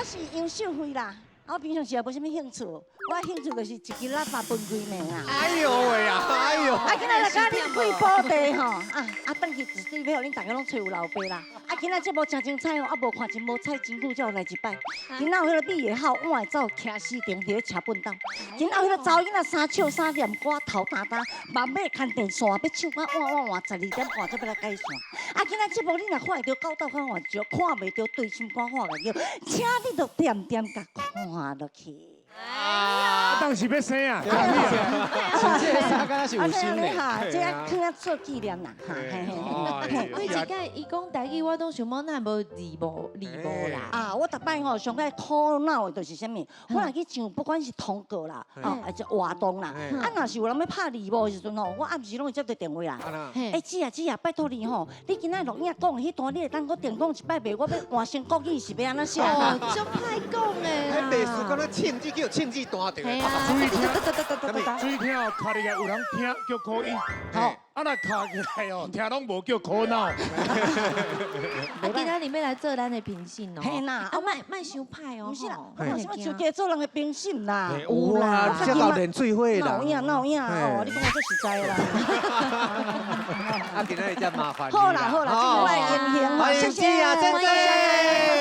是杨秀慧啦，我平常时也无啥物兴趣，我兴趣就是一支喇叭分几暝啊。哎呦喂啊，哎呦！啊，今仔来甲恁贵宝地吼，转去绝对要互恁大家拢找有老爸啦。今仔节目真精彩哦，无看真无彩，真久才有来一摆。今仔有迄个米会好，碗会走，徛死定伫咧车本斗。今仔有迄个查某囡仔三唱三念歌，头担担，慢尾牵电线，要唱到晚12点半才要来解散。今仔节目你若看会到到看完就看袂到对心肝看个叫，请你着点点甲看落去。当时要生啊！真这啥敢若是有心的。哈，这囥啊做纪念啦，哈嘿嘿。我一届伊讲台语，我都想讲咱无字幕啦。我逐摆吼上个苦恼的就是啥物，我若去唱不管是通告啦，或者活动啦，若是有人要拍字幕的时阵吼，我暗时拢会接到电话啦。姊啊，拜托你吼，你今仔录影讲的迄段，你会当我电讲一摆袂？我要换成国语是要安怎写？哦，足歹讲的啦。历史讲咧庆字叫庆字单着。注意听哦，卡起来有人听叫口音，好，若卡起来哦，听拢无叫苦恼。今仔日要来做咱的评审哦。嘿啦，卖伤歹哦。不是啦，我想要出家做人的评审啦。有啦，这老练最会啦。闹影哦，你讲我最实在啦。今仔日真麻烦。好啦，今日来迎迎，欢迎姐啊，珍珍。